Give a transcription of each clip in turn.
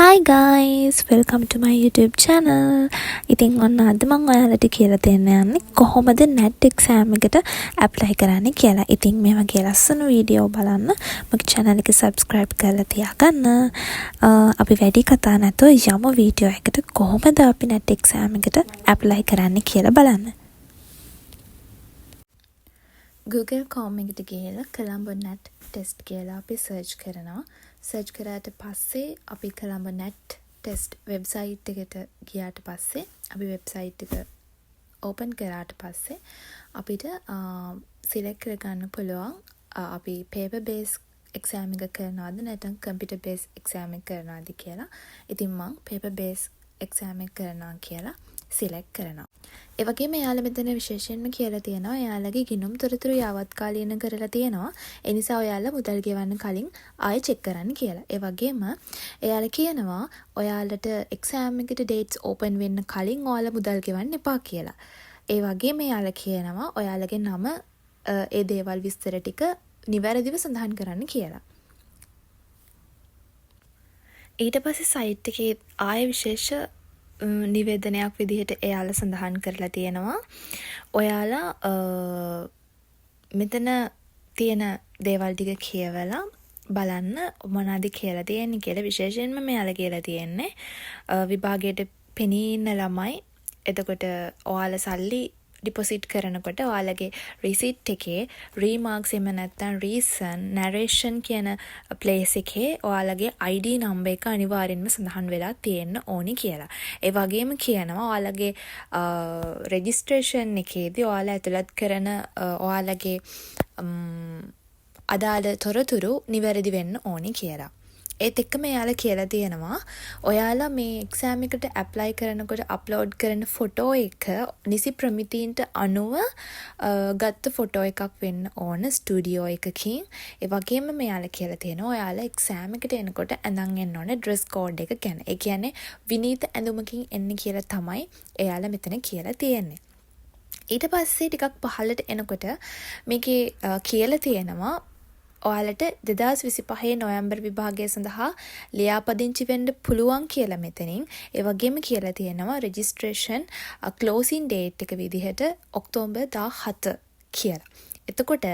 Hi guys, welcome to my YouTube channel. ඉතින් ඔන්න අද මම ඔයාලට කියලා දෙන්න යන්නේ කොහොමද NET exam එකට apply කරන්නේ කියලා. ඉතින් මේ වගේ ලස්සන වීඩියෝ බලන්න මගේ channel එක subscribe කරලා තියාගන්න. අපි වැඩි කතා නැතුව යමු වීඩියෝ එකට කොහොමද අපි NET exam එකට apply කරන්නේ කියලා බලන්න. Google Chrome එකට ගිහලා Colombo NET test කියලා අපි search කරනවා. සර්ච් කරාට පස්සේ අපි කොළඹ net test වෙබ්සයිට් එකට ගියාට පස්සේ අපි වෙබ්සයිට් එක ඕපන් කරාට පස්සේ අපිට සිලෙක්ට් කරගන්න පුළුවන් අපි paper based exam එක කරනවද නැත්නම් computer based exam එක කරනවද කියලා. ඉතින් මම paper based exam එක කරනවා කියලා සිලෙක්ට් කරනවා. ඒ වගේම එයාලා මෙතන විශේෂයෙන්ම කියලා තියෙනවා එයාලගේ ගිණුම් තොරතුරු යාවත්කාලීන කරලා තියෙනවා. ඒ නිසා ඔයාලා මුදල් ගෙවන්න කලින් ආයෙ චෙක් කරන්න කියලා. ඒ වගේම එයාලා කියනවා ඔයාලට එක්සෑම් එකට dates open වෙන්න කලින් ඔයාලා මුදල් ගෙවන්න එපා කියලා. ඒ වගේම එයාලා කියනවා ඔයාලගේ නම ඒ දේවල් විස්තර ටික නිවැරදිව සඳහන් කරන්න කියලා. ඊට පස්සේ සයිට් එකේ ආයෙ විශේෂ නිවේදනයක් විදිහට එයාලා සඳහන් කරලා තියෙනවා. ඔයාලා මෙතන තියෙන දේවල් ටික කියවලා බලන්න මොනවද කියලා තියෙන්නේ කියලා. විශේෂයෙන්ම මෙයාලා කියලා තියෙන්නේ විභාගයට පෙනී ඉන්න ළමයි එතකොට ඔයාලා සල්ලි ඩිපොසිට් කරනකොට ඔයාලගේ රිසිට් එකේ රීමාර්ක්ස් එහෙම නැත්නම් රීසන් නැරේෂන් කියන ප්ලේස් එකේ ඔයාලගේ ID නම්බර් එක අනිවාර්යෙන්ම සඳහන් වෙලා තියෙන්න ඕනි කියලා. ඒ වගේම කියනවා ඔයාලගේ රෙජිස්ට්‍රේෂන් එකේදී ඔයාලා ඇතුළත් කරන ඔයාලගේ අදාළ තොරතුරු නිවැරදි වෙන්න ඕනි කියලා. ඒත් එක්කම එයාලා කියලා තියෙනවා ඔයාලා මේ එක්සෑම් එකට ඇප්ලයි කරනකොට අප්ලෝඩ් කරන ෆොටෝ එක නිසි ප්‍රමිතීන්ට අනුව ගත්ත ෆොටෝ එකක් වෙන්න ඕන ස්ටුඩියෝ එකකින්. ඒ වගේම මෙයාලා කියලා තියෙනවා ඔයාලා එක්සෑම් එකට එනකොට ඇඳන් එන්න ඕනේ ඩ්‍රෙස් කෝඩ් එක ගැන. ඒ කියන්නේ විනීත ඇඳුමකින් එන්න කියලා තමයි එයාලා මෙතන කියලා තියෙන්නේ. ඊට පස්සේ ටිකක් පහළට එනකොට මේකේ කියලා තියෙනවා ඔයාලට 2025 නොවැම්බර් විභාගය සඳහා ලියාපදිංචි වෙන්න පුළුවන් කියලා මෙතනින්. ඒ වගේම කියලා තියෙනවා රෙජිස්ට්‍රේෂන් ක්ලෝසින් ඩේට් එක විදිහට ඔක්තෝබර් 17 කියලා. එතකොට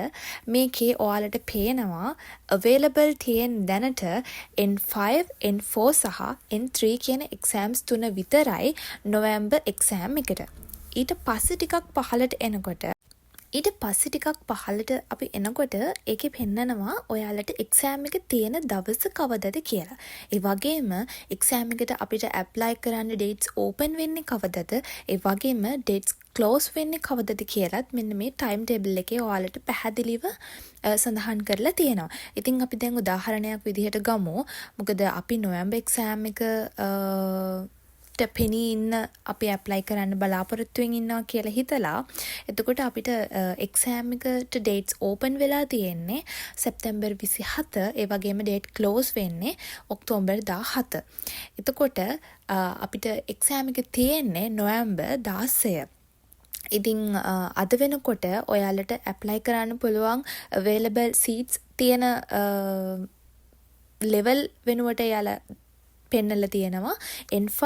මේකේ ඔයාලට පේනවා available තියෙන දැනට N5, N4 සහ N3 කියන exams තුන විතරයි නොවැම්බර් exam එකට. ඊට පස්සේ ටිකක් පහළට අපි එනකොට ඒකේ පෙන්නනවා ඔයාලට එක්සෑම් එක තියෙන දවස කවදද කියලා. ඒ වගේම එක්සෑම් එකට අපිට ඇප්ලයි කරන්න dates open වෙන්නේ කවදද? ඒ වගේම dates close වෙන්නේ කවදද කියලාත් මෙන්න මේ time table එකේ ඔයාලට පැහැදිලිව සඳහන් කරලා තියෙනවා. ඉතින් අපි දැන් උදාහරණයක් විදිහට ගමු. මොකද අපි නොවැම්බර් එක්සෑම් එක පෙනී ඉන්න අපි ඇප්ලයි කරන්න බලාපොරොත්තුවෙන් ඉන්නවා කියලා හිතලා එතකොට අපිට එක්සෑම් එකට dates open වෙලා තියෙන්නේ සැප්තැම්බර් 27. ඒ වගේම date close වෙන්නේ ඔක්තෝබර් 17. එතකොට අපිට එක්සෑම් එක තියෙන්නේ නොවැම්බර් 16. ඉතින් අද වෙනකොට ඔයාලට ඇප්ලයි කරන්න පුළුවන් available seats තියෙන level වෙනුවට එයාලා පෙන්නලා තියෙනවා N5,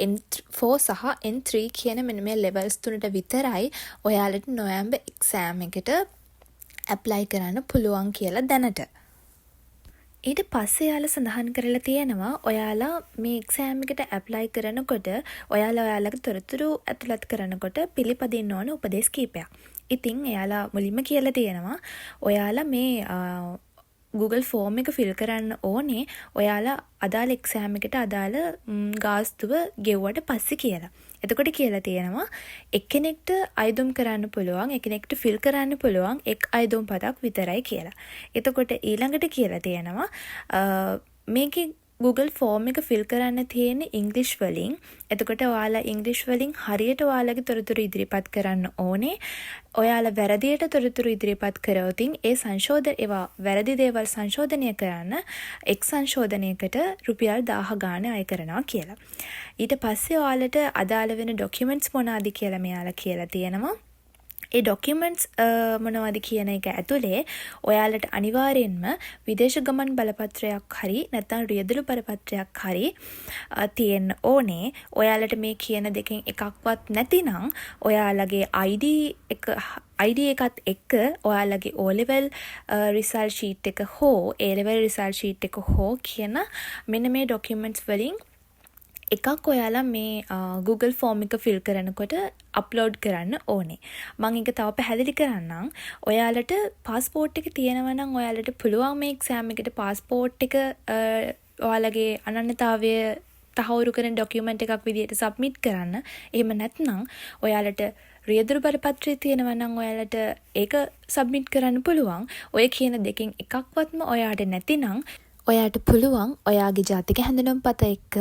N4 සහ N3 කියන මෙන්න මේ levels තුනට විතරයි ඔයාලට නොවැම්බර් exam එකට apply කරන්න පුළුවන් කියලා දැනට. ඊට පස්සේ එයාලා සඳහන් කරලා තියෙනවා ඔයාලා මේ exam එකට apply කරනකොට ඔයාලා ඔයාලගේ තොරතුරු ඇතුළත් කරනකොට පිළිපදින්න ඕන උපදෙස් කීපයක්. ඉතින් එයාලා මුලින්ම කියලා තියෙනවා ඔයාලා මේ Google ෆෝම් එක ෆිල් කරන්න ඕනේ ඔයාලා අදාළ එක්සෑම් එකට අදාළ ගාස්තුව ගෙව්වට පස්සේ කියලා. එතකොට කියලා තියෙනවා එක්කෙනෙක්ට අයදුම් කරන්න පුළුවන් එක්කෙනෙක්ට ෆිල් කරන්න පුළුවන් එක් අයදුම් පතක් විතරයි කියලා. එතකොට ඊළඟට කියලා තියෙනවා මේකේ Google ෆෝම් එක ෆිල් කරන්න තියෙන්නේ ඉංග්‍රීසි වලින්. එතකොට ඔයාලා ඉංග්‍රීසි වලින් හරියට ඔයාලගේ තොරතුරු ඉදිරිපත් කරන්න ඕනේ. ඔයාලා වැරදියට තොරතුරු ඉදිරිපත් කරවතින් ඒ ඒවා වැරදි දේවල් සංශෝධනය කරන්න එක් සංශෝධනයකට රුපියල් 1000 ගාණ අය කරනවා කියලා. ඊට පස්සේ ඔයාලට අදාළ වෙන ඩොකියුමන්ට්ස් මොනවාද කියලා මෙයාලා කියලා තියෙනවා. ඒ ඩොකියුමන්ට්ස් මොනවද කියන එක ඇතුලේ ඔයාලට අනිවාර්යෙන්ම විදේශ ගමන් බලපත්‍රයක් හරි නැත්නම් රියදුරු බලපත්‍රයක් හරි තියෙන්න ඕනේ. ඔයාලට මේ කියන දෙකෙන් එකක්වත් නැතිනම් ඔයාලගේ ID එකත් එක්ක ඔයාලගේ O level result sheet එක හෝ A level result sheet එක හෝ කියන මෙන්න මේ ඩොකියුමන්ට්ස් වලින් එකක් ඔයාලා මේ Google ෆෝම් එක ෆිල් කරනකොට අප්ලෝඩ් කරන්න ඕනේ. මම ඒක තව පැහැදිලි කරන්නම්. ඔයාලට පාස්පෝර්ට් එක තියෙනවා නම් ඔයාලට පුළුවන් මේ එක්සෑම් එකට පාස්පෝර්ට් එක ඔයාලගේ අනන්‍යතාවය තහවුරු කරන ඩොකියුමන්ට් එකක් විදිහට සබ්මිට් කරන්න. එහෙම නැත්නම් ඔයාලට රියදුරු බලපත්‍රය තියෙනවා නම් ඔයාලට ඒක සබ්මිට් කරන්න පුළුවන්. ඔය කියන දෙකෙන් එකක්වත්ම ඔයාට නැතිනම් ඔයාට පුළුවන් ඔයාගේ ජාතික හැඳුනුම්පත එක්ක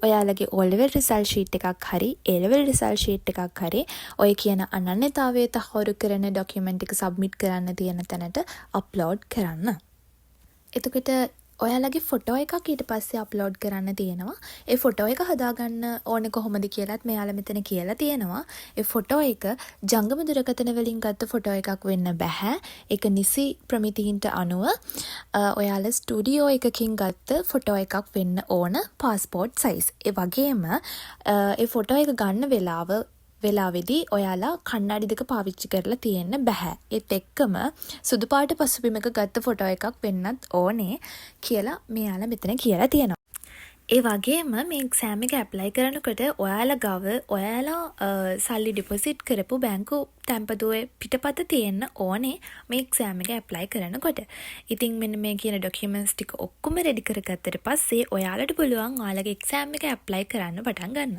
ඔයාලගේ O level result sheet එකක් හරි A level result sheet එකක් හරි ඔය කියන අනන්‍යතාවය තහවුරු කරන ඩොකියුමන්ට් එක සබ්මිට් කරන්න තියෙන තැනට අප්ලෝඩ් කරන්න. එතකොට ඔයාලගේ ෆොටෝ එකක් ඊට පස්සේ අප්ලෝඩ් කරන්න තියෙනවා. ඒ ෆොටෝ එක හදාගන්න ඕනේ කොහොමද කියලාත් මෙයාලා මෙතන කියලා තියෙනවා. ඒ ෆොටෝ එක ජංගම දුරකථන වලින් ගත්ත ෆොටෝ එකක් වෙන්න බෑ. ඒක නිසි ප්‍රමිතීන්ට අනුව ඔයාලා ස්ටුඩියෝ එකකින් ගත්ත ෆොටෝ එකක් වෙන්න ඕන පාස්පෝර්ට් සයිස්. ඒ වගේම ඒ ෆොටෝ එක ගන්න වෙලාවේදී ඔයාලා කණ්ණාඩි දෙක පාවිච්චි කරලා තියෙන්න බෑ. ඒත් එක්කම සුදු පාට පසුබිමක ගත්ත ෆොටෝ එකක් වෙන්නත් ඕනේ කියලා මෙයාලා මෙතන කියලා තියෙනවා. ඒ වගේම මේ එක්සෑම් එක ඇප්ලයි කරනකොට ඔයාලා ගව ඔයාලා සල්ලි ඩිපොසිට් කරපු බැංකු තැන්පතුවේ පිටපත තියෙන්න ඕනේ මේ එක්සෑම් එක ඇප්ලයි කරනකොට. ඉතින් මෙන්න මේ කියන ඩොකියුමන්ට්ස් ටික ඔක්කොම රෙඩි කරගත්තට පස්සේ ඔයාලට පුළුවන් ඔයාලගේ එක්සෑම් එක ඇප්ලයි කරන්න පටන් ගන්න.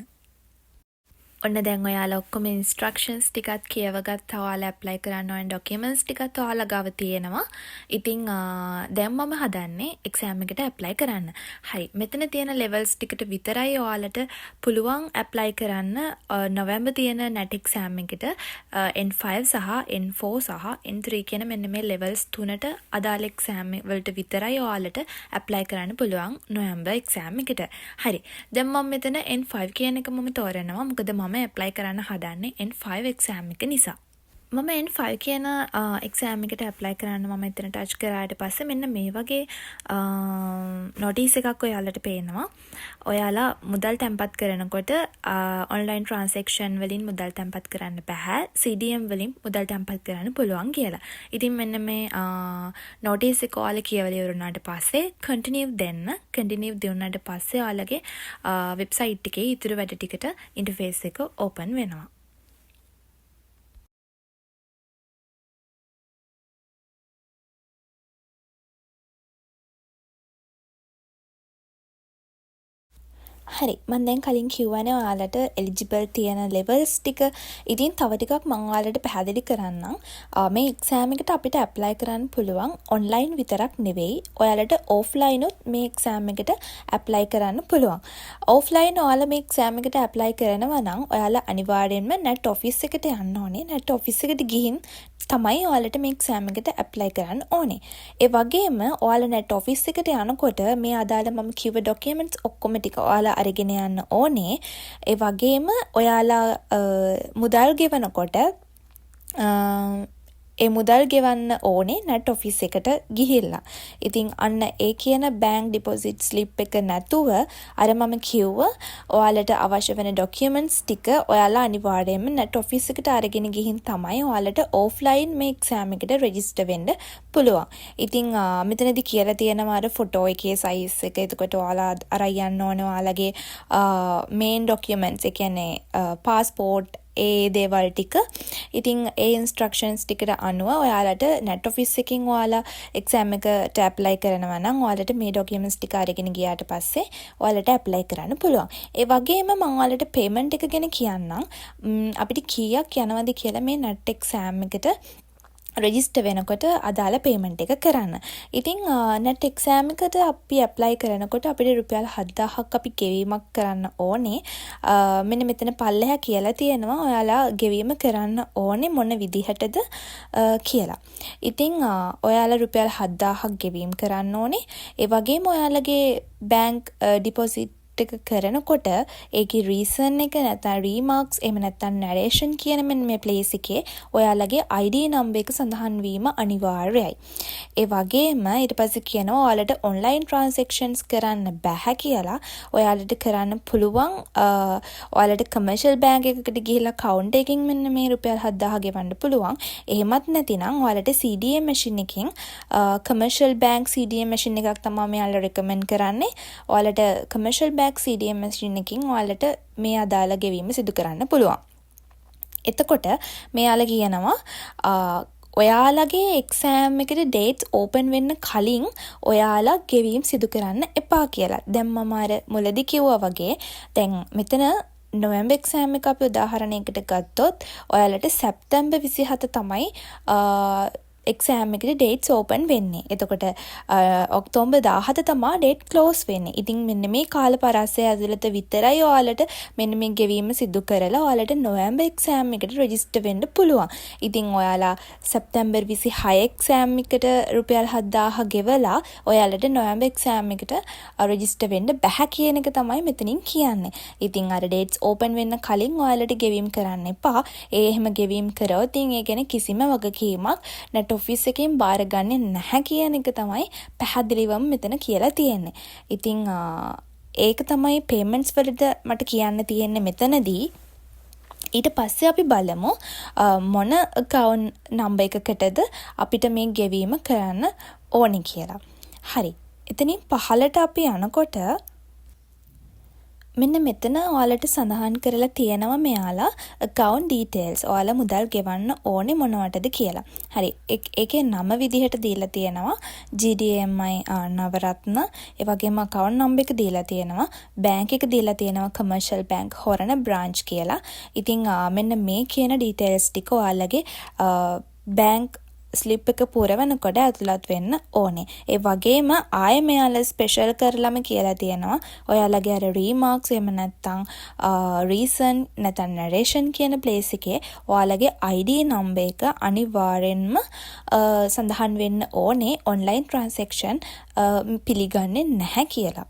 ඔන්න දැන් ඔයාලා ඔක්කොම ඉන්ස්ට්‍රක්ෂන්ස් ටිකත් කියවගත්තා. ඔයාලා ඇප්ලයි කරන්න ඕන ඩොකියුමන්ට්ස් ටිකත් ඔයාලා ගාව තියෙනවා. ඉතින් දැන් මම හදන්නේ එක්සෑම් එකට ඇප්ලයි කරන්න. හරි. මෙතන තියෙන ලෙවල්ස් ටිකට විතරයි ඔයාලට පුළුවන් ඇප්ලයි කරන්න නොවැම්බර් තියෙන නැට් එක්සෑම් එකට N5 සහ N4 සහ N3 කියන මෙන්න මේ ලෙවල්ස් තුනට අදාළ එක්සෑම් වලට විතරයි ඔයාලට ඇප්ලයි කරන්න පුළුවන් නොවැම්බර් එක්සෑම් එකට. හරි. දැන් මම මෙතන N5 කියන එක මම තෝරනවා. මොකද මම ඇප්ලයි කරන්න හදන්නේ N5 එක්සෑම් එක නිසා. මම N5 කියන එක්සෑම් එකට ඇප්ලයි කරන්න මම එතන ටච් කරාට පස්සේ මෙන්න මේ වගේ නොටිස් එකක් ඔයාලට පේනවා. ඔයාලා මුදල් තැන්පත් කරනකොට ඔන්ලයින් ට්‍රාන්සැක්ෂන් වලින් මුදල් තැන්පත් කරන්න බෑ. CDM වලින් මුදල් තැන්පත් කරන්න පුළුවන් කියලා. ඉතින් මෙන්න මේ නොටිස් එක ඔයාලා කියවලා ඉවරනාට පස්සේ කන්ටිනියු දෙන්න. කන්ටිනියු දුන්නාට පස්සේ ඔයාලගේ වෙබ්සයිට් එකේ ඉතුරු වැඩ ටිකට ඉන්ටර්ෆේස් එක ඕපන් වෙනවා. හරි. මම දැන් කලින් කිව්වනේ ඔයාලට එලිජිබල් තියෙන ලෙවල්ස් ටික. ඉතින් තව ටිකක් මම ඔයාලට පැහැදිලි කරන්නම්. මේ එක්සෑම් එකට අපිට ඇප්ලයි කරන්න පුළුවන් ඔන්ලයින් විතරක් නෙවෙයි. ඔයාලට ඔෆ්ලයින් උත් මේ එක්සෑම් එකට ඇප්ලයි කරන්න පුළුවන්. ඔෆ්ලයින් ඔයාලා මේ එක්සෑම් එකට ඇප්ලයි කරනවා නම් ඔයාලා අනිවාර්යෙන්ම නැට් ඔෆිස් එකට යන්න ඕනේ. නැට් ඔෆිස් එකට ගිහින් තමයි ඔයාලට මේ එක්සෑම් එකට ඇප්ලයි කරන්න ඕනේ. ඒ වගේම ඔයාලා නැට් ඔෆිස් එකට යනකොට මේ අදාළ මම කිව්ව ඩොකියුමන්ට්ස් ඔක්කොම ටික ඔයාලා අරගෙන යන්න ඕනේ. ඒ වගේම ඔයාලා මුදල් ගෙවනකොට ඒ මුදල් ගෙවන්න ඕනේ නැට් ඔෆිස් එකට ගිහිල්ලා. ඉතින් අන්න ඒ කියන බැංක් ඩිපොසිට් ස්ලිප් එක නැතුව අර මම කිව්ව ඔයාලට අවශ්‍ය වෙන ඩොකියුමන්ට්ස් ටික ඔයාලා අනිවාර්යයෙන්ම නැට් ඔෆිස් එකට අරගෙන ගිහින් තමයි ඔයාලට ඔෆ්ලයින් මේ එක්සෑම් එකට රෙජිස්ටර් වෙන්න පුළුවන්. ඉතින් මෙතනදී කියලා තියෙනවා අර ෆොටෝ එකේ සයිස් එක. එතකොට ඔයාලා අරන් යන්න ඕනේ ඔයාලගේ මේන් ඩොකියුමන්ට්ස්. ඒ කියන්නේ පාස්පෝර්ට් ඒ දේවල් ටික. ඉතින් ඒ ඉන්ස්ට්‍රක්ෂන්ස් ටිකට අනුව ඔයාලට නැට් ඔෆිස් එකකින් ඔයාලා එක්සෑම් එකට ඇප්ලයි කරනවා නම් ඔයාලට මේ ඩොකියුමන්ට්ස් ටික අරගෙන ගියාට පස්සේ ඔයාලට ඇප්ලයි කරන්න පුළුවන්. ඒ වගේම මම ඔයාලට පේමන්ට් එක ගැන කියන්නම්. අපිට කීයක් යනවද කියලා මේ නැට් එක්සෑම් එකට රෙජිස්ටර් වෙනකොට අදාළ පේමන්ට් එක කරන්න. ඉතින් නැට් එක්සෑම් එකට අපි ඇප්ලයි කරනකොට අපිට රුපියල් 7000ක් අපි ගෙවීමක් කරන්න ඕනේ. මෙන්න මෙතන පල්ලෙහා කියලා තියෙනවා ඔයාලා ගෙවීම කරන්න ඕනේ මොන විදිහටද කියලා. ඉතින් ඔයාලා රුපියල් 7000ක් ගෙවීම කරන්න ඕනේ. ඒ වගේම ඔයාලගේ බැංක් ඩිපොසිට් එක කරනකොට ඒකේ රීසන් එක නැත්නම් රීමාක්ස් එහෙම නැත්නම් නැරේෂන් කියන මෙන්න මේ ප්ලේස් එකේ ඔයාලගේ ID නම්බර් එක සඳහන් වීම අනිවාර්යයි. ඒ වගේම ඊට පස්සේ කියනවා ඔයාලට ඔන්ලයින් ට්‍රාන්සැක්ෂන්ස් කරන්න බැහැ කියලා. ඔයාලට කරන්න පුළුවන් ඔයාලට කමර්ෂල් බැංක් එකකට ගිහිල්ලා කවුන්ට් එකකින් මෙන්න මේ රුපියල් 7000 ගෙවන්න පුළුවන්. එහෙමත් නැතිනම් ඔයාලට CDM මැෂින් එකකින් කමර්ෂල් බැංක් CDM මැෂින් එකක් තමයි මෙයාලා රෙකමන්ඩ් කරන්නේ. ඔයාලට කමර්ෂල් බැංක් CDM මැෂින් එකකින් ඔයාලට මේ අදාළ ගෙවීම සිදු කරන්න පුළුවන්. එතකොට මෙයාලා කියනවා ඔයාලගේ එක්සෑම් එකට ඩේට්ස් ඕපන් වෙන්න කලින් ඔයාලා ගෙවීම් සිදු කරන්න එපා කියලා. දැන් මම අර මුලදී කිව්වා වගේ දැන් මෙතන නොවැම්බර් එක්සෑම් එක අපි උදාහරණයකට ගත්තොත් ඔයාලට සැප්තැම්බර් 27 තමයි එක්සෑම් එකට ඩේට්ස් ඕපන් වෙන්නේ. එතකොට ඔක්තෝබර් 17 තමයි ඩේට් ක්ලෝස් වෙන්නේ. ඉතින් මෙන්න මේ කාල පරාසය ඇතුළත විතරයි ඔයාලට මෙන්න මේ ගෙවීම සිදු කරලා ඔයාලට නොවැම්බර් එක්සෑම් එකට රෙජිස්ටර් වෙන්න පුළුවන්. ඉතින් ඔයාලා සැප්තැම්බර් 26 එක්සෑම් එකට රුපියල් 7000 ගෙවලා ඔයාලට නොවැම්බර් එක්සෑම් එකට රෙජිස්ටර් වෙන්න බැහැ කියන එක තමයි මෙතනින් කියන්නේ. ඉතින් අර ඩේට්ස් ඕපන් වෙන්න කලින් ඔයාලට ගෙවීම් කරන්න එපා. ඒ එහෙම ගෙවීම් කරොත් ඉතින් ඒ ගැන කිසිම වගකීමක් නැට ඔෆිස් එකෙන් බාරගන්නේ නැහැ කියන එක තමයි පැහැදිලිවම මෙතන කියලා තියෙන්නේ. ඉතින් ඒක තමයි පේමන්ට්ස් වලට මට කියන්න තියෙන්නේ මෙතනදී. ඊට පස්සේ අපි බලමු මොන account number එකකටද අපිට මේ ගෙවීම කරන්න ඕනේ කියලා. හරි. එතනින් පහළට අපි යනකොට මෙන්න මෙතන ඔයාලට සඳහන් කරලා තියෙනවා මෙයාලා account details. ඔයාලා මුදල් ගෙවන්න ඕනේ මොනවටද කියලා. හරි. ඒකේ නම විදිහට දීලා තියෙනවා GDMI නවරත්න. ඒ වගේම account number එක දීලා තියෙනවා. bank එක දීලා තියෙනවා commercial bank හොරණ branch කියලා. ඉතින් මෙන්න මේ කියන details ටික ඔයාලගේ bank ස්ලිප් එක පුරවනකොට ඇතුළත් වෙන්න ඕනේ. ඒ වගේම ආයෙ මෙයාලා ස්පෙෂල් කරලම කියලා තියෙනවා ඔයාලගේ අර රීමාක්ස් එහෙම නැත්නම් රීසන් නැත්නම් නරේෂන් කියන ප්ලේස් එකේ ඔයාලගේ ID නම්බර් එක අනිවාර්යෙන්ම සඳහන් වෙන්න ඕනේ ඔන්ලයින් ට්‍රාන්සැක්ෂන් පිළිගන්නේ නැහැ කියලා.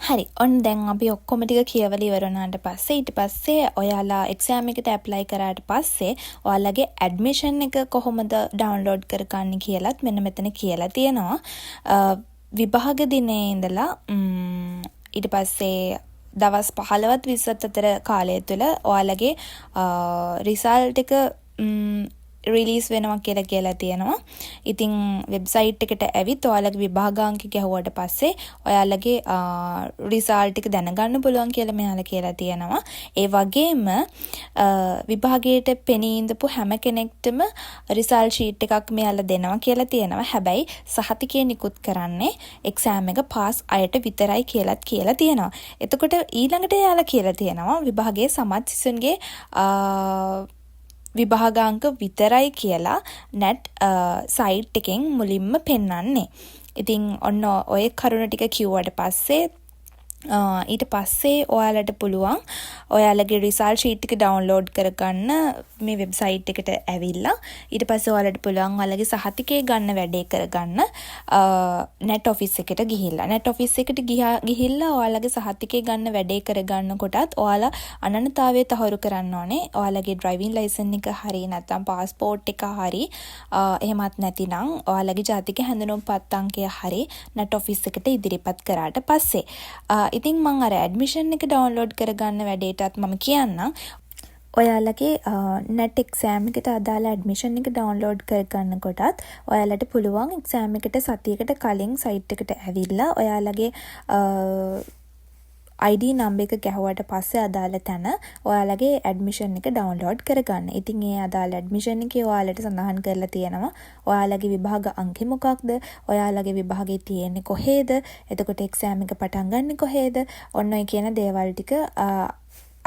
හරි. ඔන්න දැන් අපි ඔක්කොම ටික කියවලා ඉවර වුණාට පස්සේ ඊට පස්සේ ඔයාලා එක්සෑම් එකට ඇප්ලයි කරාට පස්සේ ඔයාලගේ ඇඩ්මිෂන් එක කොහොමද ඩවුන්ලෝඩ් කරගන්නේ කියලාත් මෙන්න මෙතන කියලා තියෙනවා. විභාග දිනේ ඉඳලා ඊට පස්සේ දවස් 15ත් 20ත් අතර කාලය තුළ ඔයාලගේ රිසල්ට් එක රිලීස් වෙනවා කියලා තියෙනවා. ඉතින් වෙබ්සයිට් එකට ඇවිත් ඔයාලගේ විභාගාංක ගැහුවට පස්සේ ඔයාලගේ රිසල්ට් එක දැනගන්න පුළුවන් කියලා මෙයාලා කියලා තියෙනවා. ඒ වගේම විභාගයට පෙනී ඉඳපු හැම කෙනෙක්ටම රිසල්ට් ෂීට් එකක් මෙයාලා දෙනවා කියලා තියෙනවා. හැබැයි සහතිකය නිකුත් කරන්නේ එක්සෑම් එක පාස් අයට විතරයි කියලාත් කියලා තියෙනවා. එතකොට ඊළඟට එයාලා කියලා තියෙනවා විභාගයේ සමත් සිසුන්ගේ විභාගාංක විතරයි කියලා නැට් සයිට් එකෙන් මුලින්ම පෙන්වන්නේ. ඉතින් ඔන්න ඔය කරුණ ටික කිව්වට පස්සේ ඊට පස්සේ ඔයාලට පුළුවන් ඔයාලගේ රිසල්ට් ෂීට් එක ඩවුන්ලෝඩ් කරගන්න මේ වෙබ්සයිට් එකට ඇවිල්ලා ඊට පස්සේ ඔයාලට පුළුවන් ඔයාලගේ සහතිකය ගන්න වැඩේ කරගන්න net office එකට ගිහිල්ලා net office එකට ගිහිල්ලා ඔයාලගේ සහතිකය ගන්න වැඩේ කරගන්න කොටත් ඔයාලා අනන්‍යතාවය තහවුරු කරන්න ඕනේ. ඔයාලගේ driving license එක හරිය නැත්නම් passport එක හරිය එහෙමත් නැතිනම් ඔයාලගේ ජාතික හැඳුනුම්පත් අංකය හරිය net office එකට ඉදිරිපත් කරාට පස්සේ ඉතින් මම අර ඇඩ්මිෂන් එක ඩවුන්ලෝඩ් කරගන්න වැඩේටත් මම කියන්නම්. ඔයාලගේ net exam එකට අදාළ ඇඩ්මිෂන් එක ඩවුන්ලෝඩ් කරගන්න කොටත් ඔයාලට පුළුවන් එක්සෑම් එකට සතියකට කලින් සයිට් එකට ඇවිල්ලා ඔයාලගේ ID නම්බර් එක ගැහුවට පස්සේ අදාළ තැන ඔයාලගේ ඇඩ්මිෂන් එක ඩවුන්ලෝඩ් කරගන්න. ඉතින් ඒ අදාළ ඇඩ්මිෂන් එකේ ඔයාලට සඳහන් කරලා තියෙනවා ඔයාලගේ විභාග අංකය මොකක්ද? ඔයාලගේ විභාගේ තියෙන්නේ කොහේද? එතකොට එක්සෑම් එක පටන් ගන්නෙ කොහේද? ඔන්න ඔය කියන දේවල් ටික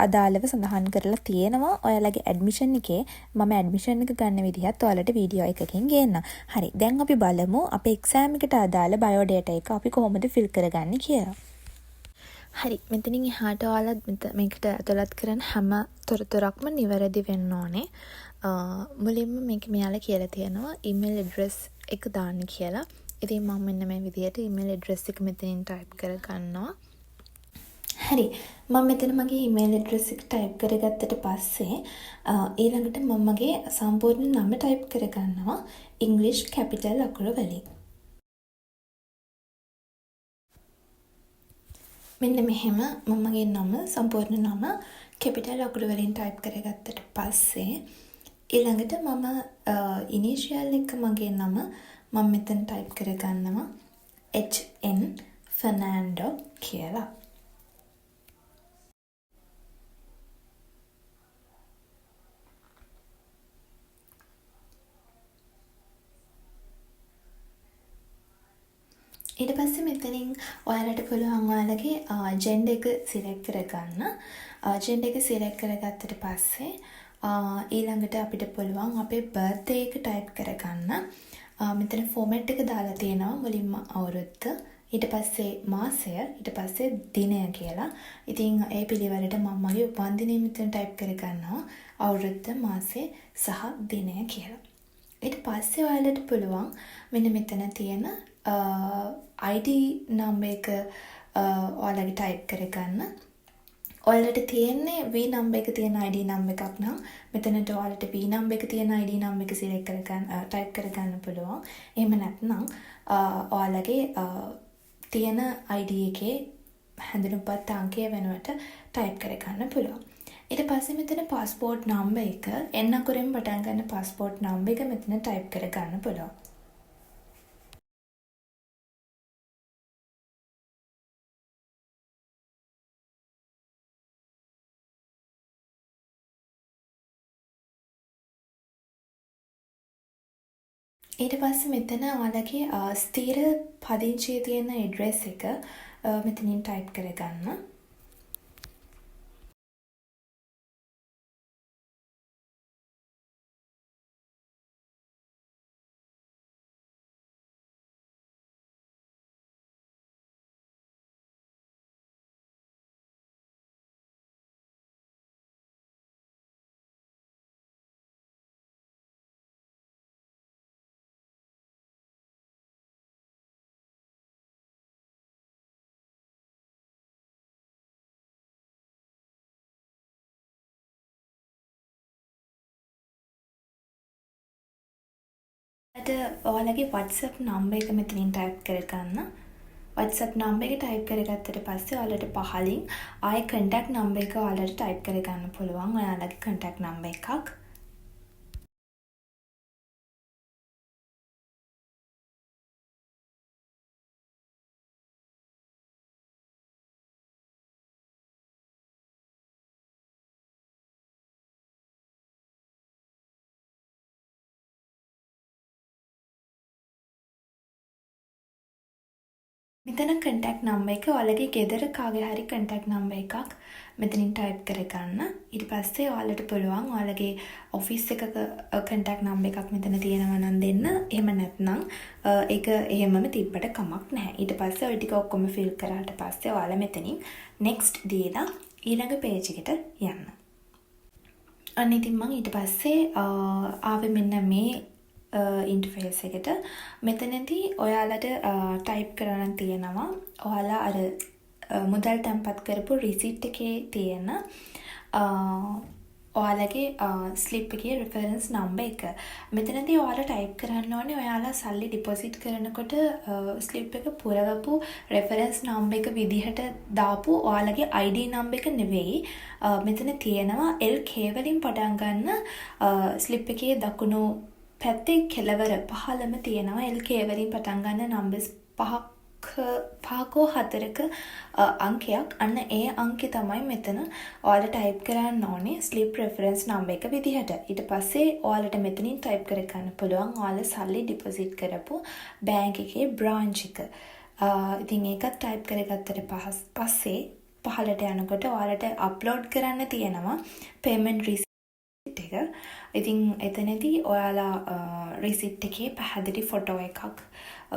අදාළව සඳහන් කරලා තියෙනවා ඔයාලගේ ඇඩ්මිෂන් එකේ. මම ඇඩ්මිෂන් එක ගන්න විදිහත් ඔයාලට වීඩියෝ එකකින් ගේන්නම්. හරි. දැන් අපි බලමු අපේ එක්සෑම් එකට අදාළ බයෝ ඩේටා එක අපි කොහොමද ෆිල් කරගන්නේ කියලා. හරි. මෙතනින් එහාට ඔයාලා මේකට ඇතුළත් කරන හැම තොරතුරක්ම නිවැරදි වෙන්න ඕනේ. මුලින්ම මේක මෙයාලා කියලා තියෙනවා ඊමේල් ඇඩ්‍රස් එක දාන්න කියලා. ඉතින් මම මෙන්න මේ විදිහට ඊමේල් ඇඩ්‍රස් එක මෙතනින් ටයිප් කරගන්නවා. හරි මම මෙතන මගේ ඊමේල් ඇඩ්‍රස් එක ටයිප් කරගත්තට පස්සේ ඊළඟට මම මගේ සම්පූර්ණ නම ටයිප් කරගන්නවා ඉංග්‍රීසි කැපිටල් අකුර වලින්. මෙන්න මෙහෙම මම මගේ නම සම්පූර්ණ නම කැපිටල් අකුර වලින් ටයිප් කරගත්තට පස්සේ ඊළඟට මම ඉනිෂියල් එක මගේ නම මම මෙතන ටයිප් කරගන්නවා HN ෆර්නෑන්ඩෝ කියලා. ඊට පස්සේ මෙතනින් ඔයාලට පුළුවන් ඔයාලගේ ජෙන්ඩර් එක සිලෙක්ට් කරගන්න. ජෙන්ඩර් එක සිලෙක්ට් කරගත්තට පස්සේ ඊළඟට අපිට පුළුවන් අපේ බර්ත්ඩේ එක ටයිප් කරගන්න. මෙතන ෆෝමැට් එක දාලා තියෙනවා මුලින්ම අවුරුද්ද, ඊට පස්සේ මාසය, ඊට පස්සේ දිනය කියලා. ඉතින් ඒ පිළිවෙලට මම මගේ උපන්දිනය මෙතන ටයිප් කරගන්නවා අවුරුද්ද, මාසය සහ දිනය කියලා. ඊට පස්සේ ඔයාලට පුළුවන් මෙන්න මෙතන තියෙන ID නම්බර් එක ඔයාලගේ ටයිප් කරගන්න. ඔයාලට තියෙන්නේ V නම්බර් එක තියෙන ID නම්බර් එකක් නම් මෙතනට ඔයාලට V නම්බර් එක තියෙන ID නම්බර් එක සිලෙක්ට් කරගන්න ටයිප් කරගන්න පුළුවන්. එහෙම නැත්නම් ඔයාලගේ තියෙන ID එකේ හැඳුනුම්පත් අංකය වෙනුවට ටයිප් කරගන්න පුළුවන්. ඊට පස්සේ මෙතන පාස්පෝර්ට් නම්බර් එක N අකුරෙන් පටන් ගන්න පාස්පෝර්ට් නම්බර් එක මෙතන ටයිප් කරගන්න පුළුවන්. ඊට පස්සේ මෙතන ඔයාලගේ ස්ථීර පදිංචියේ තියෙන ඇඩ්‍රස් එක මෙතනින් ටයිප් කරගන්න. ඔයාලගේ WhatsApp නම්බර් එක මෙතනින් ටයිප් කරගන්න. WhatsApp නම්බර් එක ටයිප් කරගත්තට පස්සේ ඔයාලට පහලින් ආයේ contact නම්බර් එක ඔයාලට ටයිප් කරගන්න පුළුවන්. ඔයාලගේ contact නම්බර් එකක්. මෙතන contact නම්බර් එක ඔයාලගේ ගෙදර කාගේ හරි contact නම්බර් එකක් මෙතනින් ටයිප් කරගන්න. ඊට පස්සේ ඔයාලට පුළුවන් ඔයාලගේ ඔෆිස් එකක contact නම්බර් එකක් මෙතන තියෙනවා නම් දෙන්න. එහෙම නැත්නම් ඒක එහෙමම තිබ්බට කමක් නැහැ. ඊට පස්සේ ඔය ටික ඔක්කොම fill කරාට පස්සේ ඔයාලා මෙතනින් next දීලා ඊළඟ page එකට යන්න. අන්න ඉතින් මම ඊට පස්සේ ආවේ මෙන්න මේ ඉන්ටර්ෆේස් එකට. මෙතනදී ඔයාලට ටයිප් කරන්න තියෙනවා ඔයාලා අර මුදල් තැන්පත් කරපු රිසිට් එකේ තියෙන ඔයාලගේ ස්ලිප් එකේ රෙෆරන්ස් නම්බර් එක. මෙතනදී ඔයාලා ටයිප් කරන්න ඕනේ ඔයාලා සල්ලි ඩිපොසිට් කරනකොට ස්ලිප් එක පුරවපු රෙෆරන්ස් නම්බර් එක විදිහට දාපු ඔයාලගේ ID නම්බර් එක නෙවෙයි. මෙතන තියෙනවා LK වලින් පටන් ගන්න ස්ලිප් එකේ දකුණු පැත්තේ කෙළවර පහළම තියෙනවා LK වලින් පටන් ගන්න නම්බර්ස් පහකෝ හතරක අංකයක්. අන්න ඒ අංකය තමයි මෙතන ඔයාලා ටයිප් කරන්න ඕනේ ස්ලිප් රෙෆරන්ස් නම්බර් එක විදිහට. ඊට පස්සේ ඔයාලට මෙතනින් ටයිප් කර ගන්න පුළුවන් ඔයාලා සල්ලි ඩිපොසිට් කරපු බැංක් එකේ බ්‍රාන්ච් එක. ඉතින් ඒකත් ටයිප් කරගත්තට පස්සේ පහළට යනකොට ඔයාලට අප්ලෝඩ් කරන්න තියෙනවා පේමන්ට් රිසිට් එක. ඉතින් එතනදී ඔයාලා රිසිට් එකේ පැහැදිලි ෆොටෝ එකක්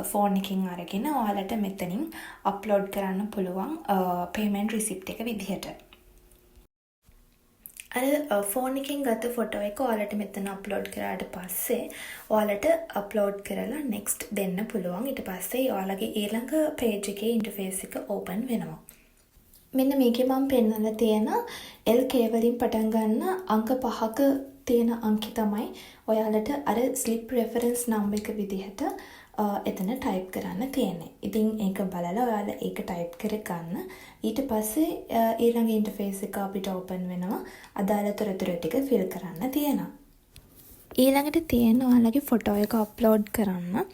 ෆෝන් එකකින් අරගෙන ඔයාලට මෙතනින් අප්ලෝඩ් කරන්න පුළුවන් පේමන්ට් රිසිට් එක විදිහට. අර ෆෝන් එකකින් ගත්ත ෆොටෝ එක ඔයාලට මෙතන අප්ලෝඩ් කරාට පස්සේ ඔයාලට අප්ලෝඩ් කරලා next දෙන්න පුළුවන්. ඊට පස්සේ ඔයාලගේ ඊළඟ page එකේ ඉන්ටර්ෆේස් එක ඕපන් වෙනවා. මෙන්න මේකේ මම පෙන්නලා තියෙන LK වලින් පටන් ගන්න අංක 5ක තියෙන අංකය තමයි ඔයාලට අර ස්ලිප් රෙෆරන්ස් නම්බර් එක විදිහට එතන ටයිප් කරන්න තියෙන්නේ. ඉතින් ඒක බලලා ඔයාලා ඒක ටයිප් කරගන්න. ඊට පස්සේ ඊළඟ ඉන්ටර්ෆේස් එක අපිට ඕපන් වෙනවා. අදාළ තොරතුරු ටික ෆිල් කරන්න තියෙනවා. ඊළඟට තියෙන ඔයාලගේ ෆොටෝ එක අප්ලෝඩ් කරන්න.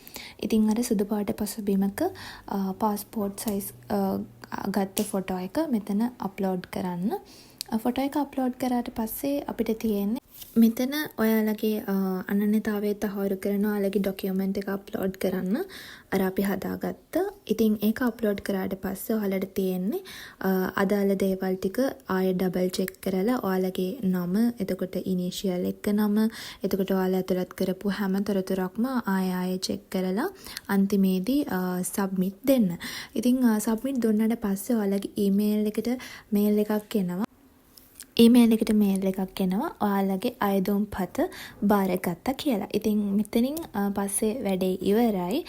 ඉතින් අර සුදු පාට පසුබිමක පාස්පෝර්ට් සයිස් ගත්ත ෆොටෝ එක මෙතන අප්ලෝඩ් කරන්න. ෆොටෝ එක අප්ලෝඩ් කරාට පස්සේ අපිට තියෙන්නේ මෙතන ඔයාලගේ අනන්‍යතාවය තහවුරු කරන ඔයාලගේ ඩොකියුමන්ට් එක අප්ලෝඩ් කරන්න. අර අපි හදාගත්ත. ඉතින් ඒක අප්ලෝඩ් කරාට පස්සේ ඔයාලට තියෙන්නේ අදාළ දේවල් ටික ආයෙ ඩබල් චෙක් කරලා ඔයාලගේ නම, එතකොට ඉනිෂියල් එක නම, එතකොට ඔයාලා ඇතුළත් කරපු හැම තොරතුරක්ම ආයෙ චෙක් කරලා අන්තිමේදී සබ්මිට් දෙන්න. ඉතින් සබ්මිට් දුන්නාට පස්සේ ඔයාලගේ ඊමේල් එකට මේල් එකක් එනවා. ඊමේල් එකට මේල් එකක් එනවා ඔයාලගේ අයදුම්පත බාරගත්තා කියලා. ඉතින් මෙතනින් පස්සේ වැඩේ ඉවරයි.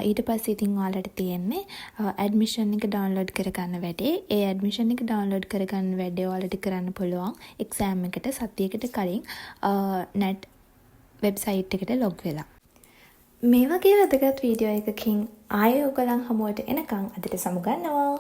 ඊට පස්සේ ඉතින් ඔයාලට තියෙන්නේ ඇඩ්මිෂන් එක ඩවුන්ලෝඩ් කරගන්න වැඩේ. ඒ ඇඩ්මිෂන් එක ඩවුන්ලෝඩ් කරගන්න වැඩේ ඔයාලට කරන්න පුළුවන් එක්සෑම් එකට සතියකට කලින් net වෙබ්සයිට් එකට ලොග් වෙලා. මේ වගේ වැදගත් වීඩියෝ එකකින් ආයෙ ඔයගලන් හමුවට එනකන් අදට සමුගන්නවා.